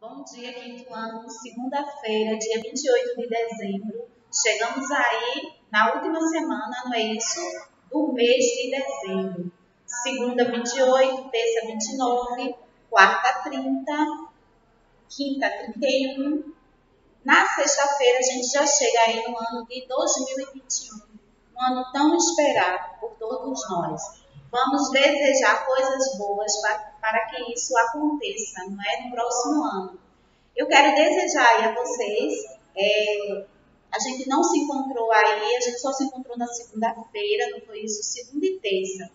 Bom dia, quinto ano, segunda-feira, dia 28 de dezembro. Chegamos aí na última semana, não é isso? Do mês de dezembro. Segunda, 28, terça, 29, quarta, 30, quinta, 31. Na sexta-feira, a gente já chega aí no ano de 2021. Um ano tão esperado por todos nós. Vamos desejar coisas boas para que isso aconteça, não é? No próximo ano. Eu quero desejar aí a vocês, a gente não se encontrou aí, a gente só se encontrou na segunda-feira, não foi isso? Segunda e terça.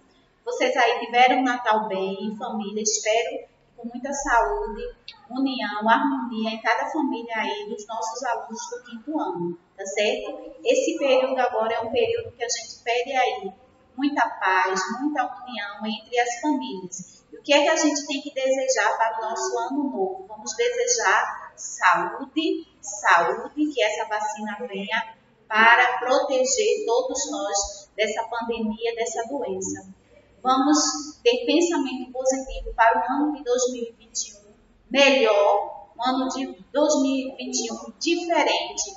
Vocês aí tiveram um Natal bem, em família, espero com muita saúde, união, harmonia em cada família aí dos nossos alunos do quinto ano, tá certo? Esse período agora é um período que a gente pede aí muita paz, muita união entre as famílias. E o que é que a gente tem que desejar para o nosso ano novo? Vamos desejar saúde, que essa vacina venha para proteger todos nós dessa pandemia, dessa doença. Vamos ter pensamento positivo para o ano de 2021, melhor, um ano de 2021 diferente,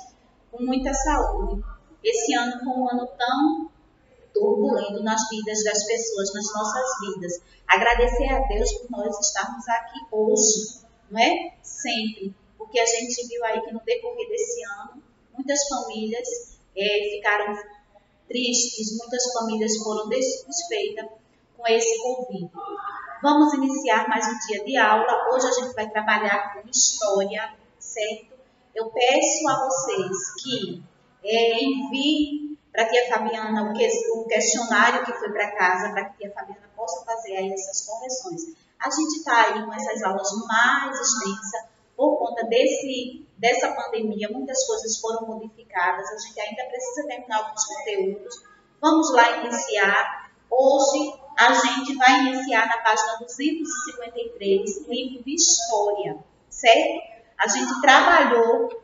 com muita saúde. Esse ano foi um ano tão turbulento nas vidas das pessoas, nas nossas vidas. Agradecer a Deus por nós estarmos aqui hoje, não é? Sempre. Porque a gente viu aí que no decorrer desse ano, muitas famílias ficaram tristes, muitas famílias foram desfeitas com esse Covid. Vamos iniciar mais um dia de aula. Hoje a gente vai trabalhar com história, certo? Eu peço a vocês que enviem para a tia Fabiana o questionário que foi para casa, para que a tia Fabiana possa fazer aí essas correções. A gente está aí com essas aulas mais extensas por conta dessa pandemia. Muitas coisas foram modificadas, a gente ainda precisa terminar alguns conteúdos. Vamos lá iniciar. Hoje a gente vai iniciar na página 253, livro de História, certo? A gente trabalhou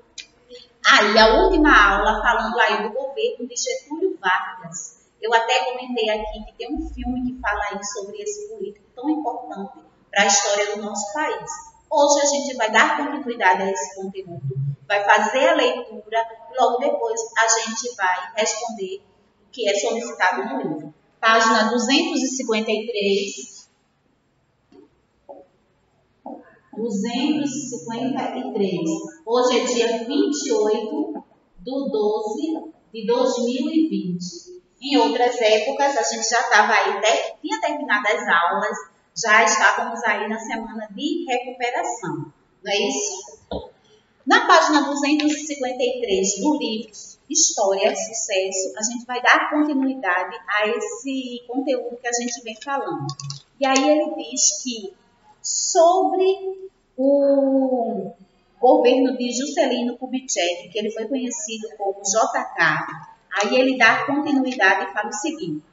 aí a última aula falando aí do governo de Getúlio Vargas. Eu até comentei aqui que tem um filme que fala aí sobre esse político tão importante para a história do nosso país. Hoje a gente vai dar continuidade a esse conteúdo, vai fazer a leitura e logo depois a gente vai responder o que é solicitado no livro. Página 253. 253. Hoje é dia 28 de 12 de 2020. Em outras épocas, a gente já estava aí, tinha terminado as aulas, já estávamos aí na semana de recuperação, não é isso? Na página 253 do livro História, Sucesso, a gente vai dar continuidade a esse conteúdo que a gente vem falando. E aí ele diz que sobre o governo de Juscelino Kubitschek, que ele foi conhecido como JK, aí ele dá continuidade e fala o seguinte: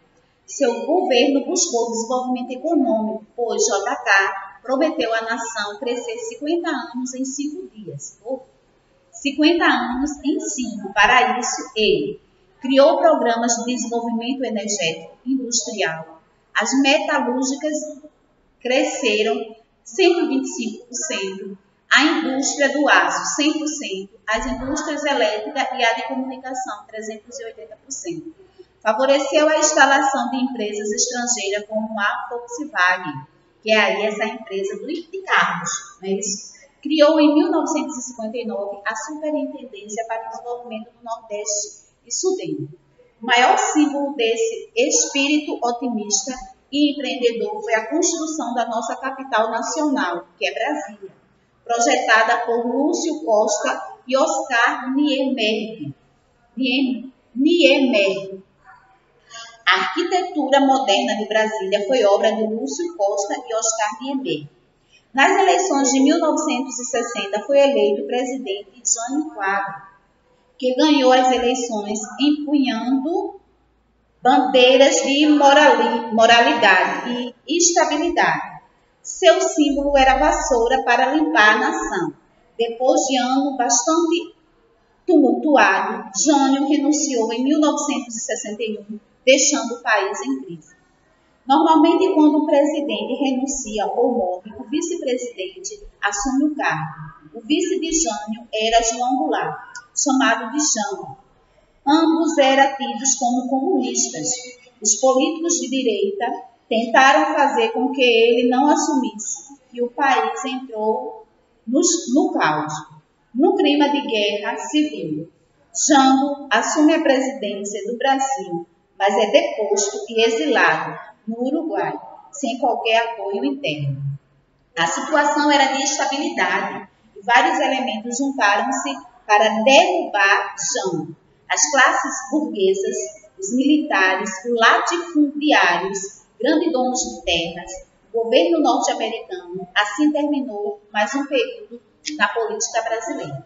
seu governo buscou desenvolvimento econômico, pois JK prometeu à nação crescer 50 anos em 5 dias. 50 anos em 5. Para isso, ele criou programas de desenvolvimento energético industrial. As metalúrgicas cresceram 125%, a indústria do aço 100%, as indústrias elétricas e a de comunicação 380%. Favoreceu a instalação de empresas estrangeiras como a Volkswagen, que é aí essa empresa de carros, não é isso? Criou em 1959 a Superintendência para o Desenvolvimento do Nordeste e Sudeste. O maior símbolo desse espírito otimista e empreendedor foi a construção da nossa capital nacional, que é Brasília, projetada por Lúcio Costa e Oscar Niemeyer. A arquitetura moderna de Brasília foi obra de Lúcio Costa e Oscar Niemeyer. Nas eleições de 1960 foi eleito presidente Jânio Quadros, que ganhou as eleições empunhando bandeiras de moralidade e estabilidade. Seu símbolo era a vassoura para limpar a nação. Depois de ano bastante tumultuado, Jânio renunciou em 1961, deixando o país em crise. Normalmente, quando um presidente renuncia ou morre, o vice-presidente assume o cargo. O vice de Jânio era João Goulart, chamado de Jão. Ambos eram tidos como comunistas. Os políticos de direita tentaram fazer com que ele não assumisse, e o país entrou no caos, no clima de guerra civil. Jango assume a presidência do Brasil, mas é deposto e exilado no Uruguai, sem qualquer apoio interno. A situação era de instabilidade e vários elementos juntaram-se para derrubar Jango. As classes burguesas, os militares, os latifundiários, grandes donos de terras, o governo norte-americano. Assim terminou mais um período na política brasileira.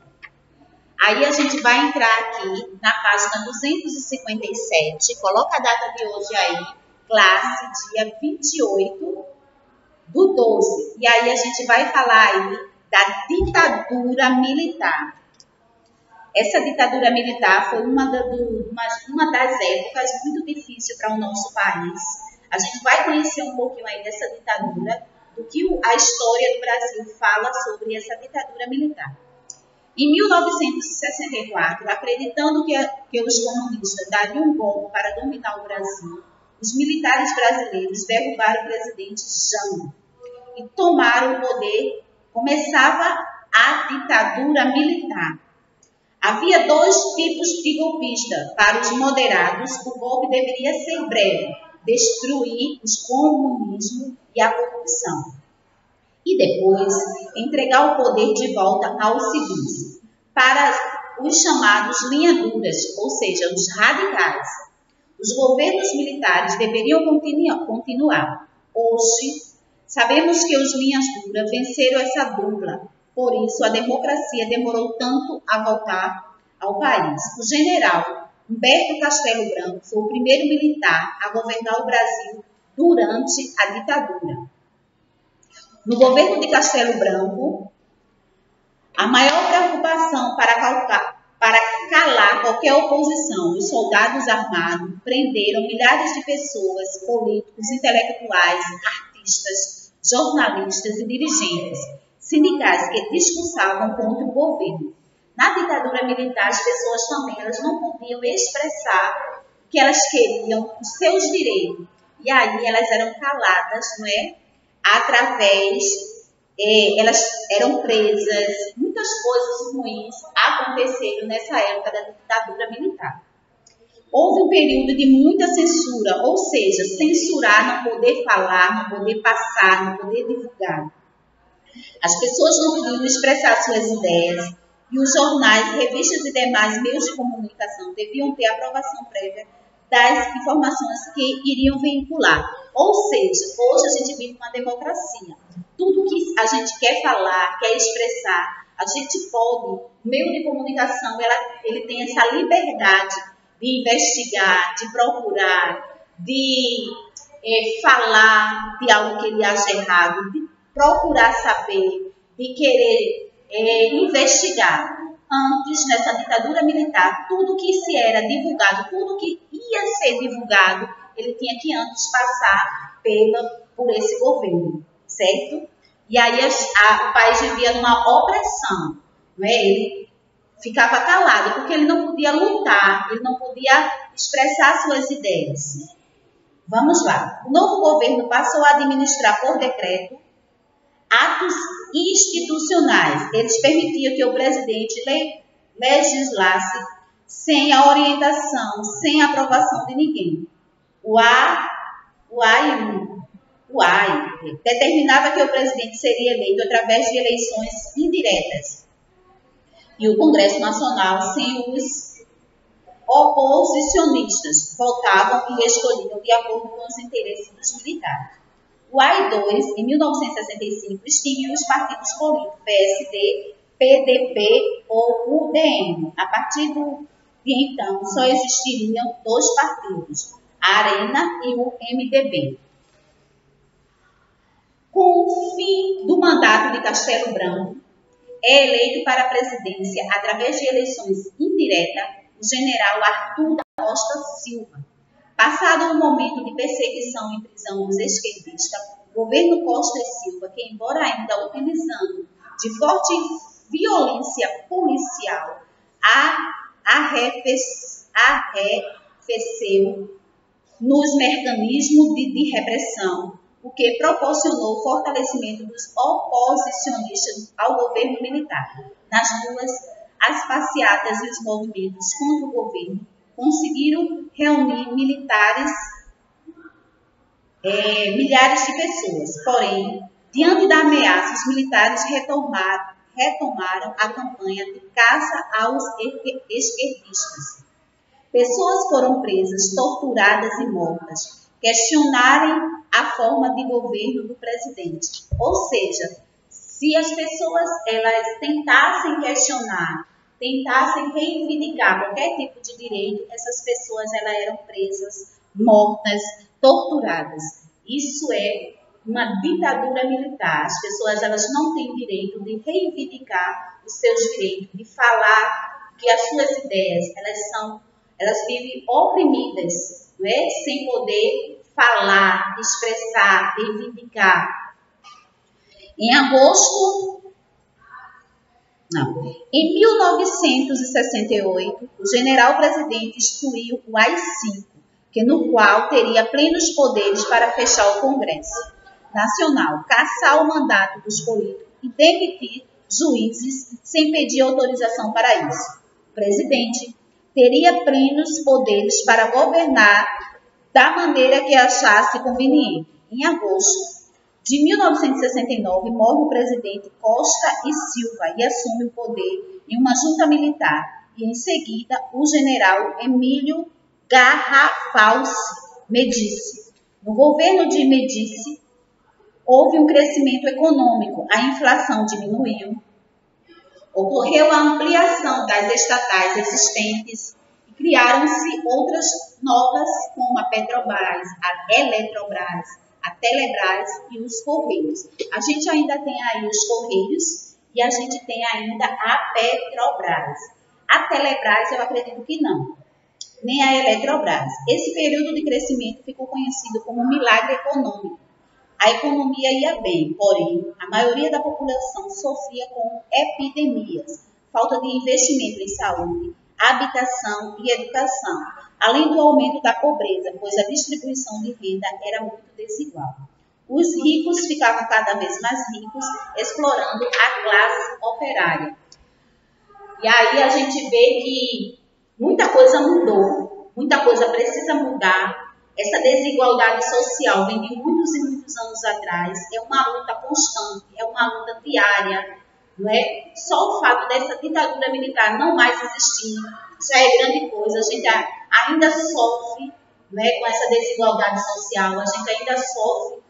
Aí a gente vai entrar aqui na página 257, coloca a data de hoje aí, classe, dia 28/12. E aí a gente vai falar aí da ditadura militar. Essa ditadura militar foi uma das épocas muito difíceis para o nosso país. A gente vai conhecer um pouquinho aí dessa ditadura, do que a história do Brasil fala sobre essa ditadura militar. Em 1964, acreditando que os comunistas dariam um golpe para dominar o Brasil, os militares brasileiros derrubaram o presidente Jango e tomaram o poder. Começava a ditadura militar. Havia dois tipos de golpistas. Para os moderados, o golpe deveria ser breve, destruir o comunismo e a corrupção. E depois, entregar o poder de volta aos civis. Para os chamados linhaduras, ou seja, os radicais. Os governos militares deveriam continuar. Hoje, sabemos que os linhas duras venceram essa dupla. Por isso, a democracia demorou tanto a voltar ao país. O general Humberto Castelo Branco foi o primeiro militar a governar o Brasil durante a ditadura. No governo de Castelo Branco, a maior preocupação para calar qualquer oposição, os soldados armados prenderam milhares de pessoas, políticos, intelectuais, artistas, jornalistas e dirigentes sindicais que discursavam contra o governo. Na ditadura militar, as pessoas também não podiam expressar o que elas queriam, os seus direitos. E aí elas eram caladas, não é? Elas eram presas, muitas coisas ruins aconteceram nessa época da ditadura militar. Houve um período de muita censura, ou seja, censurar, não poder falar, não poder passar, não poder divulgar. As pessoas não podiam expressar suas ideias e os jornais, revistas e demais meios de comunicação deviam ter aprovação prévia das informações que iriam veicular. Ou seja, hoje a gente vive uma democracia. Tudo que a gente quer falar, quer expressar, a gente pode, o meio de comunicação, ele tem essa liberdade de investigar, de procurar, de falar de algo que ele acha errado, de procurar saber, de querer investigar. Antes, nessa ditadura militar, tudo que se era divulgado, tudo que ia ser divulgado, ele tinha que antes passar por esse governo, certo? E aí o país vivia numa opressão, não é? Ele ficava calado, porque ele não podia lutar, ele não podia expressar suas ideias. Vamos lá. O novo governo passou a administrar por decreto atos institucionais. Eles permitiam que o presidente legislasse sem a orientação, sem a aprovação de ninguém. O AI determinava que o presidente seria eleito através de eleições indiretas. E o Congresso Nacional, sem os oposicionistas, votavam e escolhiam de acordo com os interesses dos militares. O AI-2, em 1965, extinguiu os partidos políticos PSD, PDP ou UDN. A partir de então, só existiriam dois partidos, a Arena e o MDB. Com o fim do mandato de Castelo Branco, é eleito para a presidência, através de eleições indiretas, o general Arthur da Costa Silva. Passado um momento de perseguição e prisão dos esquerdistas, o governo Costa e Silva, que embora ainda utilizando de forte violência policial arrefeceu nos mecanismos de repressão, o que proporcionou o fortalecimento dos oposicionistas ao governo militar. Nas ruas, as passeatas e os movimentos contra o governo conseguiram reunir milhares de pessoas. Porém, diante da ameaça, os militares retomaram a campanha de caça aos esquerdistas. Pessoas foram presas, torturadas e mortas. Questionarem a forma de governo do presidente. Ou seja, se as pessoas elas tentassem questionar, tentassem reivindicar qualquer tipo de direito, essas pessoas elas eram presas, mortas, torturadas. Isso é uma ditadura militar. As pessoas elas não têm direito de reivindicar os seus direitos, de falar que as suas ideias elas vivem oprimidas, não é? Sem poder falar, expressar, reivindicar. Em 1968, o general-presidente instituiu o AI-5, no qual teria plenos poderes para fechar o Congresso Nacional, cassar o mandato dos políticos e demitir juízes sem pedir autorização para isso. O presidente teria plenos poderes para governar da maneira que achasse conveniente. Em agosto de 1969, morre o presidente Costa e Silva e assume o poder em uma junta militar. E em seguida, o general Emílio Garrafalci Medici. No governo de Medici, houve um crescimento econômico, a inflação diminuiu, ocorreu a ampliação das estatais existentes e criaram-se outras novas, como a Petrobras, a Eletrobras, a Telebrás e os Correios. A gente ainda tem aí os Correios e a gente tem ainda a Petrobras. A Telebrás eu acredito que não, nem a Eletrobras. Esse período de crescimento ficou conhecido como um milagre econômico. A economia ia bem, porém, a maioria da população sofria com epidemias, falta de investimento em saúde, habitação e educação, além do aumento da pobreza, pois a distribuição de renda era muito desigual. Os ricos ficavam cada vez mais ricos, explorando a classe operária. E aí a gente vê que muita coisa mudou, muita coisa precisa mudar. Essa desigualdade social vem de muitos e muitos anos atrás, é uma luta constante, é uma luta diária, não é? Só o fato dessa ditadura militar não mais existir já é grande coisa. A gente ainda sofre, não é, com essa desigualdade social, a gente ainda sofre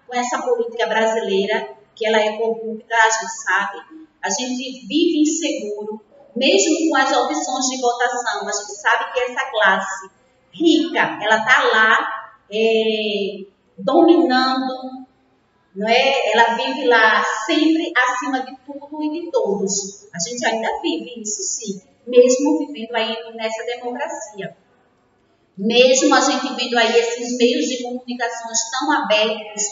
com essa política brasileira, que ela é corrupta, a gente sabe, a gente vive inseguro, mesmo com as opções de votação, a gente sabe que essa classe rica, ela está lá dominando, não é? Ela vive lá sempre acima de tudo e de todos. A gente ainda vive isso sim, mesmo vivendo aí nessa democracia. Mesmo a gente vendo aí esses meios de comunicações tão abertos,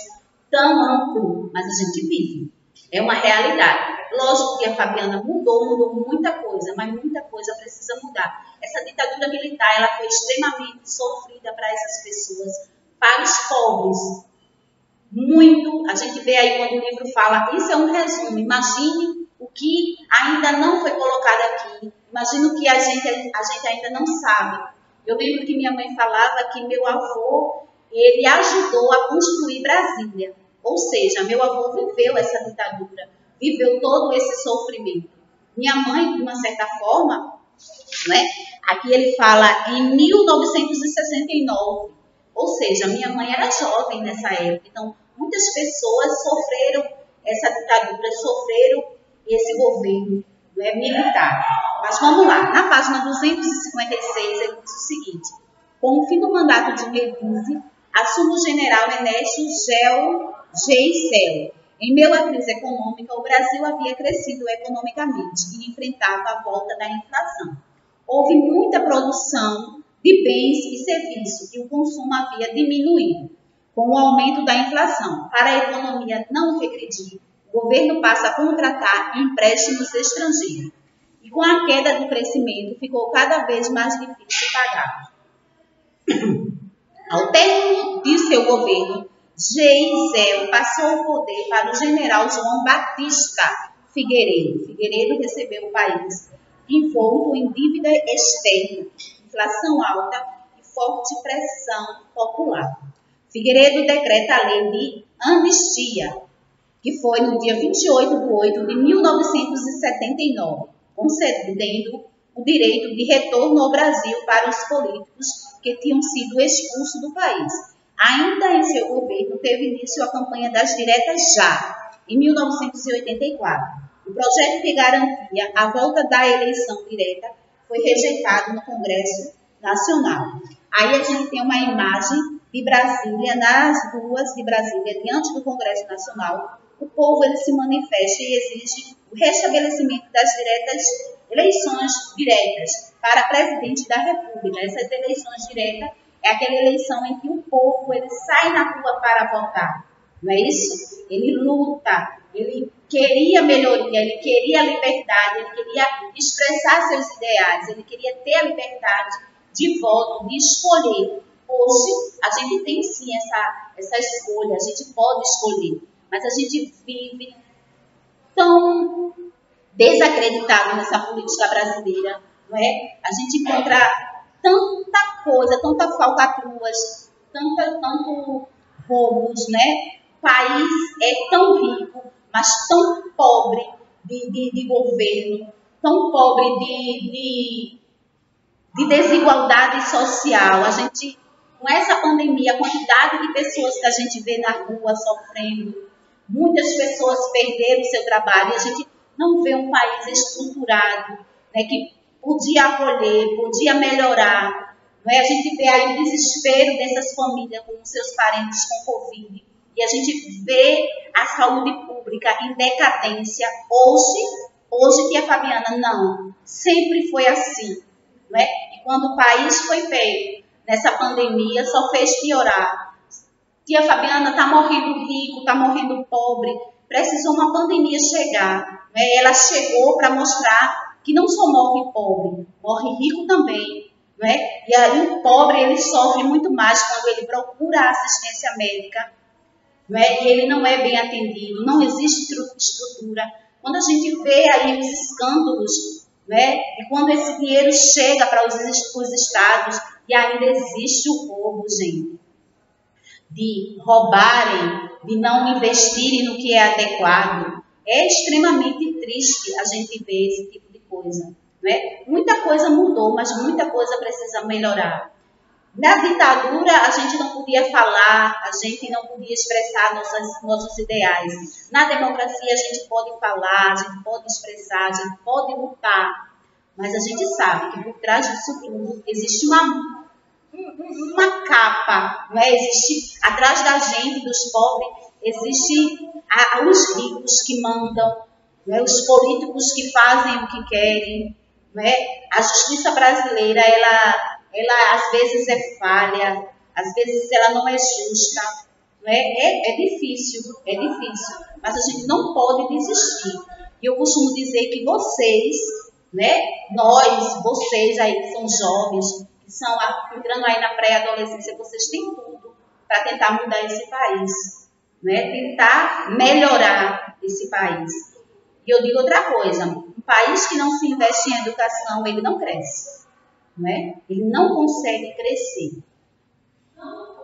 tão amplos, mas a gente vive. É uma realidade. Lógico que a Fabiana mudou muita coisa, mas muita coisa precisa mudar. Essa ditadura militar, ela foi extremamente sofrida para essas pessoas, para os pobres. Muito, a gente vê aí quando o livro fala, isso é um resumo, imagine o que ainda não foi colocado aqui, imagine o que a gente ainda não sabe. Eu lembro que minha mãe falava que meu avô, ele ajudou a construir Brasília, ou seja, meu avô viveu essa ditadura, viveu todo esse sofrimento. Minha mãe, de uma certa forma, né, aqui ele fala em 1969, ou seja, minha mãe era jovem nessa época, então muitas pessoas sofreram essa ditadura, sofreram esse governo, né, militar. Mas vamos lá, na página 256 ele diz o seguinte: com o fim do mandato de Medici, assume o general Ernesto Geisel. Em meio à crise econômica, o Brasil havia crescido economicamente e enfrentava a volta da inflação. Houve muita produção de bens e serviços e o consumo havia diminuído com o aumento da inflação. Para a economia não regredir, o governo passa a contratar empréstimos estrangeiros. E com a queda do crescimento, ficou cada vez mais difícil pagar. Ao término de seu governo, Geisel passou o poder para o general João Batista Figueiredo. Figueiredo recebeu o país envolto em dívida externa, inflação alta e forte pressão popular. Figueiredo decreta a lei de anistia, que foi no dia 28 de 8 de 1979, concedendo o direito de retorno ao Brasil para os políticos que tinham sido expulsos do país. Ainda em seu governo, teve início a campanha das diretas já, em 1984. O projeto que garantia a volta da eleição direta foi rejeitado no Congresso Nacional. Aí a gente tem uma imagem de Brasília, nas ruas de Brasília, diante do Congresso Nacional. O povo ele se manifesta e exige o restabelecimento das eleições diretas para presidente da República. Essas eleições diretas é aquela eleição em que o povo ele sai na rua para votar, não é isso? Ele luta, ele queria melhoria, ele queria liberdade, ele queria expressar seus ideais, ele queria ter a liberdade de voto, de escolher. Hoje, a gente tem sim essa escolha, a gente pode escolher, mas a gente vive tão desacreditado nessa política brasileira, não é? A gente encontra tanta coisa, tanta falcatruas, tanto roubos, né? O país é tão rico, mas tão pobre de governo, tão pobre de desigualdade social. A gente, com essa pandemia, a quantidade de pessoas que a gente vê na rua sofrendo, muitas pessoas perderam seu trabalho, e a gente não vê um país estruturado, né, que podia acolher, podia melhorar. Né? A gente vê aí o desespero dessas famílias com seus parentes com Covid, e a gente vê a saúde pública em decadência. Hoje que é Fabiana, não, sempre foi assim. Né? E quando o país foi feito nessa pandemia, só fez piorar. Tia Fabiana está morrendo rico, está morrendo pobre. Precisou uma pandemia chegar. Né? Ela chegou para mostrar que não só morre pobre, morre rico também. Né? E aí o pobre ele sofre muito mais quando ele procura assistência médica. Né? E ele não é bem atendido, não existe estrutura. Quando a gente vê aí os escândalos, né? E quando esse dinheiro chega para os estados e ainda existe o roubo, gente, de roubarem, de não investirem no que é adequado, é extremamente triste a gente ver esse tipo de coisa. Né? Muita coisa mudou, mas muita coisa precisa melhorar. Na ditadura, a gente não podia falar, a gente não podia expressar nossos ideais. Na democracia, a gente pode falar, a gente pode expressar, a gente pode lutar. Mas a gente sabe que por trás disso tudo existe uma capa, né? Existe, atrás da gente, dos pobres, existe os ricos que mandam, né? Os políticos que fazem o que querem. Né? A justiça brasileira, ela às vezes é falha, às vezes ela não é justa, né? É difícil, mas a gente não pode desistir. E eu costumo dizer que vocês, né? Vocês aí que são jovens, que estão entrando aí na pré-adolescência, vocês têm tudo para tentar mudar esse país, né? Tentar melhorar esse país. E eu digo outra coisa, um país que não se investe em educação, ele não cresce. Né? Ele não consegue crescer.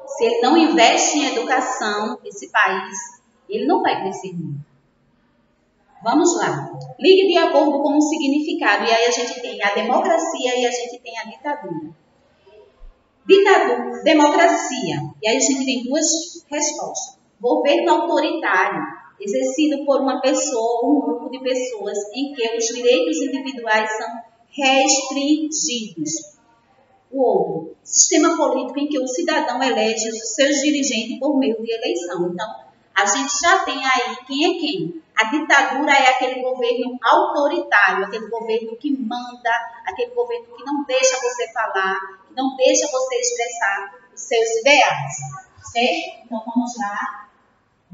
Se ele não investe em educação, esse país, ele não vai crescer muito. Vamos lá. Ligue de acordo com o significado. E aí a gente tem a democracia e a gente tem a ditadura. Ditadura, democracia. E aí a gente tem duas respostas. Governo autoritário, exercido por uma pessoa ou um grupo de pessoas em que os direitos individuais são restringidos. O outro, sistema político em que o cidadão elege os seus dirigentes por meio de eleição. Então, a gente já tem aí quem é quem. A ditadura é aquele governo autoritário, aquele governo que manda, aquele governo que não deixa você falar, que não deixa você expressar os seus ideais. Certo? Então, vamos lá.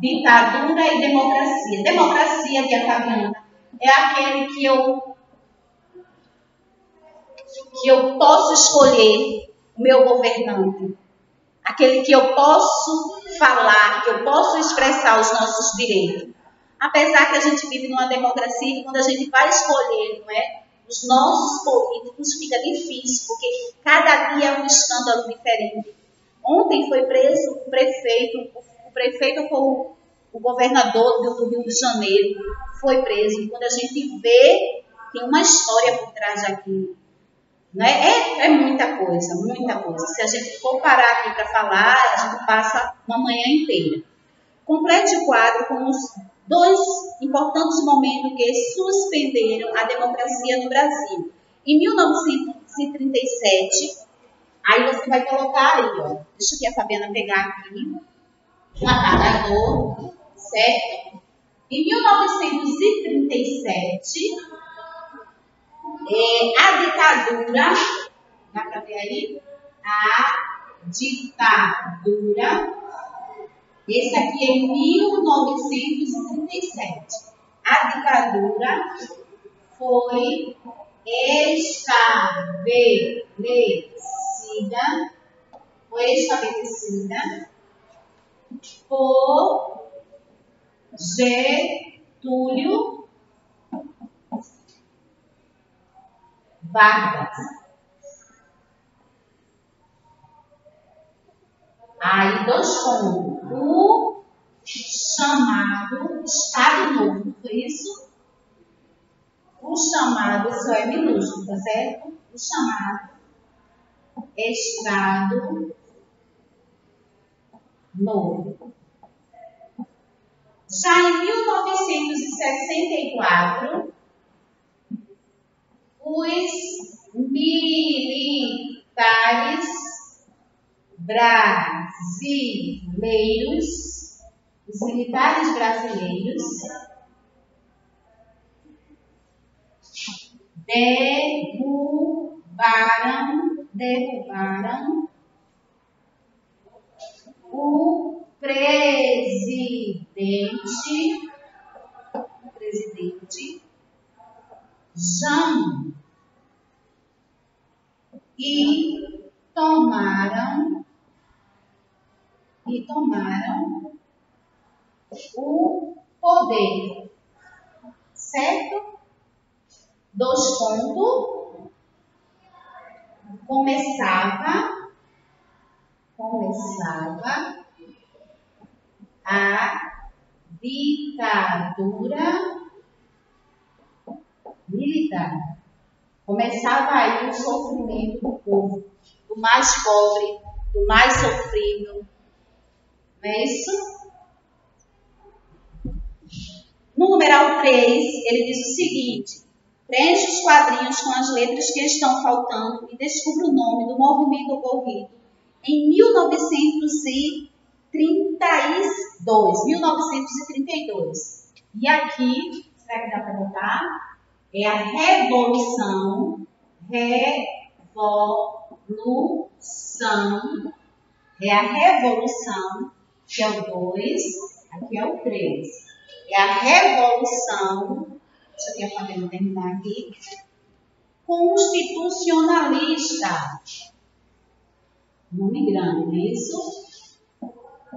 ditadura e democracia. Democracia, tia Fabiana, é aquele que eu posso escolher o meu governante. Aquele que eu posso falar, que eu posso expressar os nossos direitos. Apesar que a gente vive numa democracia e quando a gente vai escolher, não é, os nossos políticos, fica difícil, porque cada dia é um escândalo diferente. Ontem foi preso o prefeito foi o governador do Rio de Janeiro, foi preso. E quando a gente vê, tem uma história por trás daquilo. Né? É muita coisa, muita coisa. Se a gente for parar aqui para falar, a gente passa uma manhã inteira. Complete o quadro com os 2 importantes momentos que suspenderam a democracia no Brasil. Em 1937, aí você vai colocar aí, ó. Deixa aqui a Fabiana pegar aqui, um apagador, certo? Em 1937, a ditadura, dá para ver aí? A ditadura, esse aqui é em 1937. A ditadura foi estabelecida por Getúlio Vargas. Aí, 2 pontos. O chamado Estado Novo, não foi isso? O chamado, isso é minúsculo, tá certo? O chamado Estado Novo. Já em 1964, os militares brasileiros, derrubaram o presidente Jango e tomaram o poder, certo? 2 pontos. Começava a ditadura militar. Começava aí o sofrimento do povo, do mais pobre, do mais sofrido. Não é isso? No numeral 3, ele diz o seguinte: preencha os quadrinhos com as letras que estão faltando e descubra o nome do movimento ocorrido em 1932. E aqui, será que dá para botar? É a revolução, que é o 2, aqui é o 3. É a revolução, deixa eu ver a Fabiana terminar aqui, constitucionalista. Nome grande, não é isso?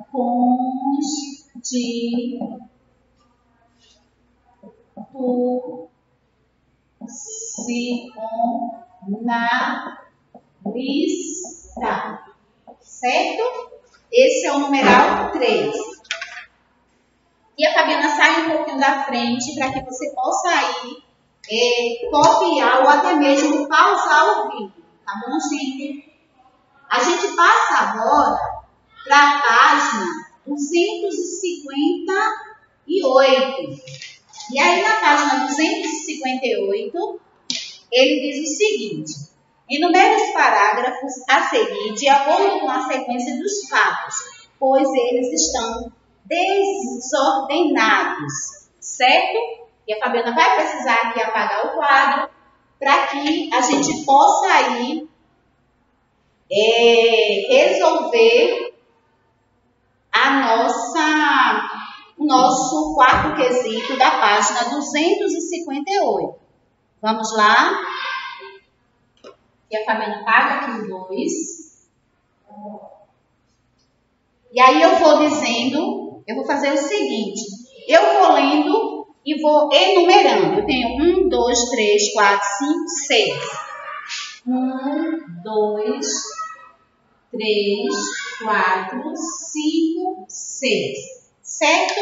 Constitucionalista. Certo? Esse é o numeral 3. E a Fabiana sai um pouquinho da frente para que você possa aí copiar ou até mesmo pausar o vídeo. Tá bom, gente? A gente passa agora para a página 258. E aí na página 258, ele diz o seguinte: enumere os parágrafos a seguir de acordo com a sequência dos fatos, pois eles estão desordenados, certo? E a Fabiana vai precisar aqui apagar o quadro para que a gente possa aí resolver a nossa o nosso quarto quesito da página 258. Vamos lá? E a Fabiana paga aqui o 2. E aí eu vou dizendo, eu vou fazer o seguinte, eu vou lendo e vou enumerando. Eu tenho 1, 2, 3, 4, 5, 6. 1, 2, 3, 4, 5, 6. Certo?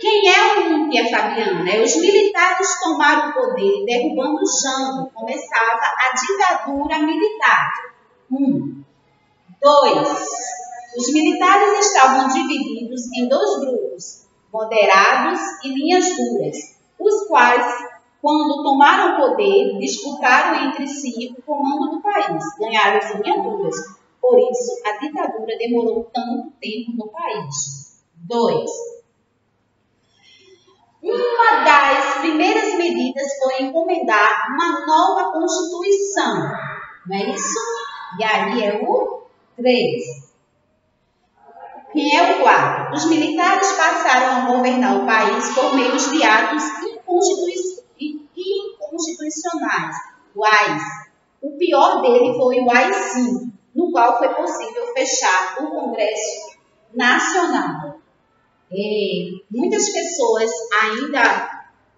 Quem é o tia Fabiana? Os militares tomaram o poder, derrubando o Jango. Começava a ditadura militar. 1. 2. Os militares estavam divididos em 2 grupos, moderados e linhas duras, os quais, quando tomaram o poder, disputaram entre si o comando do país. Ganharam as linhas duras. Por isso, a ditadura demorou tanto tempo no país. 2. Uma das primeiras medidas foi encomendar uma nova Constituição. Não é isso? E aí é o 3. Quem é o 4? Os militares passaram a governar o país por meio de atos inconstitucionais. O AI. O pior dele foi o AI-5, no qual foi possível fechar o Congresso Nacional. Muitas pessoas ainda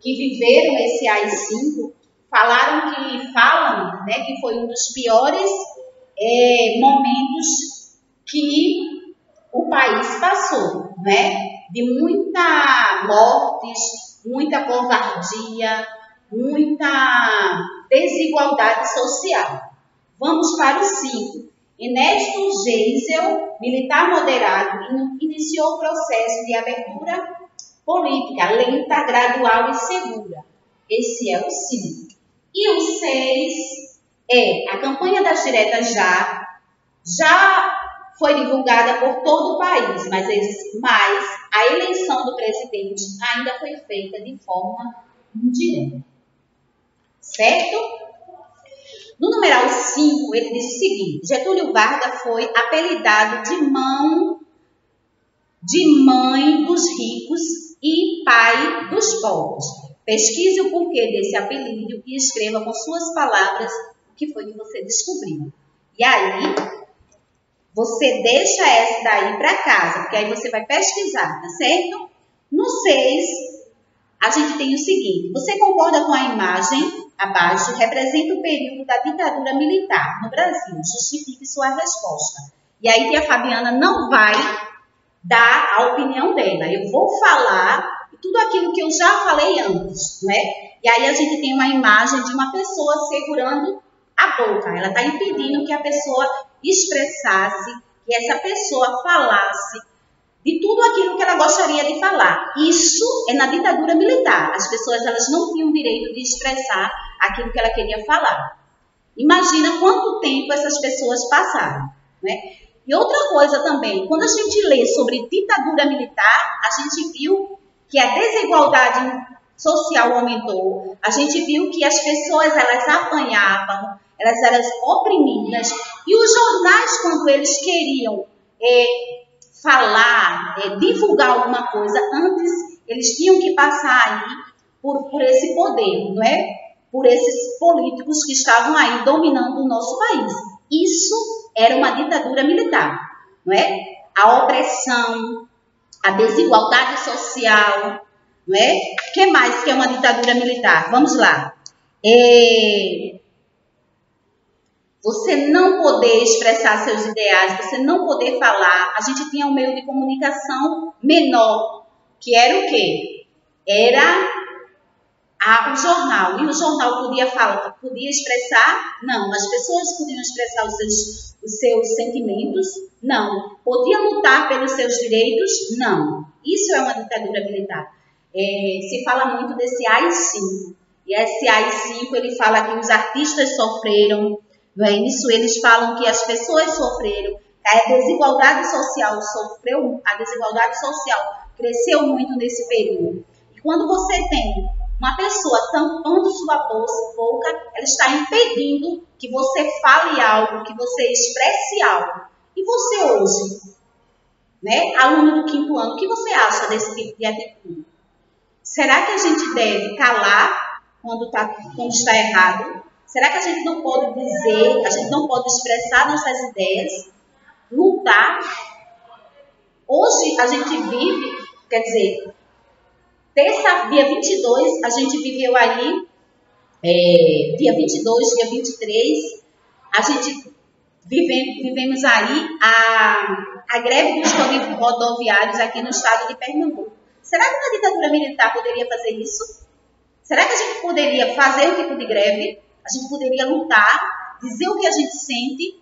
que viveram esse AI-5 falam que foi um dos piores momentos que o país passou, de muita mortes, muita covardia, muita desigualdade social. Vamos para o 5. Ernesto Geisel, militar moderado, iniciou o processo de abertura política lenta, gradual e segura. Esse é o 5. E o 6 é a campanha das diretas já foi divulgada por todo o país, mas a eleição do presidente ainda foi feita de forma indireta. Certo? No numeral 5, ele diz o seguinte: Getúlio Vargas foi apelidado de mãe dos ricos e pai dos pobres. Pesquise o porquê desse apelido e escreva com suas palavras o que foi que você descobriu. E aí, você deixa essa daí para casa, porque aí você vai pesquisar, tá certo? No 6, a gente tem o seguinte: você concorda com a imagem abaixo? Representa o período da ditadura militar no Brasil. Justifique sua resposta. E aí a Fabiana não vai dar a opinião dela. Eu vou falar tudo aquilo que eu já falei antes, E aí a gente tem uma imagem de uma pessoa segurando a boca. Ela está impedindo que a pessoa expressasse, que essa pessoa falasse de tudo aquilo que ela gostaria de falar. Isso é na ditadura militar. As pessoas elas não tinham o direito de expressar aquilo que ela queria falar. Imagina quanto tempo essas pessoas passaram, E outra coisa também, quando a gente lê sobre ditadura militar, a gente viu que a desigualdade social aumentou, a gente viu que as pessoas elas apanhavam, elas eram oprimidas, e os jornais, quando eles queriam falar, divulgar alguma coisa, antes eles tinham que passar aí por esse poder, por esses políticos que estavam aí dominando o nosso país. Isso era uma ditadura militar, A opressão, a desigualdade social, O que mais que é uma ditadura militar? Vamos lá. Você não poder expressar seus ideais, você não poder falar. A gente tinha um meio de comunicação menor, que era o quê? Era o jornal. E o jornal podia falar, podia expressar? Não. As pessoas podiam expressar os seus sentimentos? Não. Podiam lutar pelos seus direitos? Não. Isso é uma ditadura militar. Se fala muito desse AI-5. E esse AI-5, ele fala que os artistas sofreram, Nisso eles falam que as pessoas sofreram, que a desigualdade social cresceu muito nesse período. E quando você tem uma pessoa tampando sua boca, ela está impedindo que você fale algo, que você expresse algo. E você hoje? né? Aluno do 5º ano, o que você acha desse tipo de atitude? Será que a gente deve calar quando está errado? Será que a gente não pode dizer, a gente não pode expressar nossas ideias, lutar? Hoje a gente vive, quer dizer, dia 22, a gente viveu aí, dia 22, dia 23, a gente vivemos aí a greve dos rodoviários aqui no estado de Pernambuco. Será que uma ditadura militar poderia fazer isso? Será que a gente poderia fazer um tipo de greve? A gente poderia lutar, dizer o que a gente sente?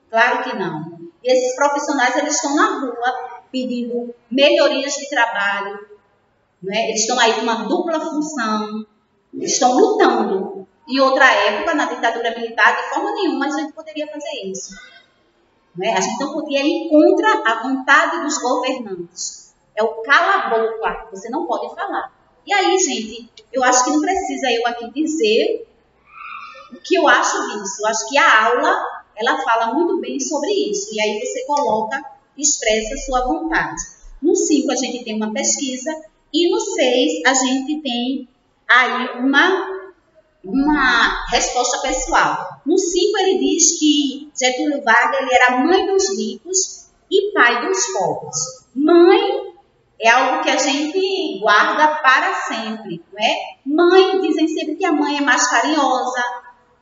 Claro que não. E esses profissionais, eles estão na rua pedindo melhorias de trabalho, né? Eles estão aí com uma dupla função, estão lutando. Em outra época, na ditadura militar, de forma nenhuma a gente poderia fazer isso. Né? A gente não podia ir contra a vontade dos governantes. É o cala-boca, você não pode falar. E aí, gente, eu acho que não precisa eu aqui dizer o que eu acho disso. Eu acho que a aula, ela fala muito bem sobre isso. E aí você coloca, expressa a sua vontade. No 5 a gente tem uma pesquisa e no 6 a gente tem aí uma resposta pessoal. No 5 ele diz que Getúlio Vargas ele era mãe dos ricos e pai dos pobres. Mãe é algo que a gente guarda para sempre, não é? Mãe, dizem sempre que a mãe é mais carinhosa,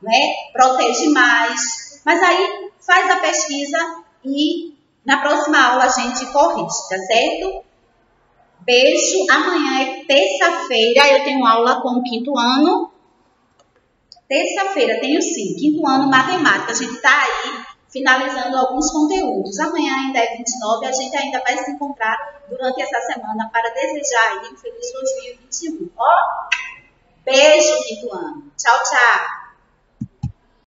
não é? Protege mais. Mas aí faz a pesquisa e na próxima aula a gente corrige, tá certo? Beijo. Amanhã é terça-feira, eu tenho aula com o 5º ano. Terça-feira tenho sim, 5º ano matemática. A gente está aí finalizando alguns conteúdos. Amanhã ainda é 29, a gente ainda vai se encontrar durante essa semana para desejar aí um feliz 2021. Ó, beijo, 5º ano. Tchau, tchau.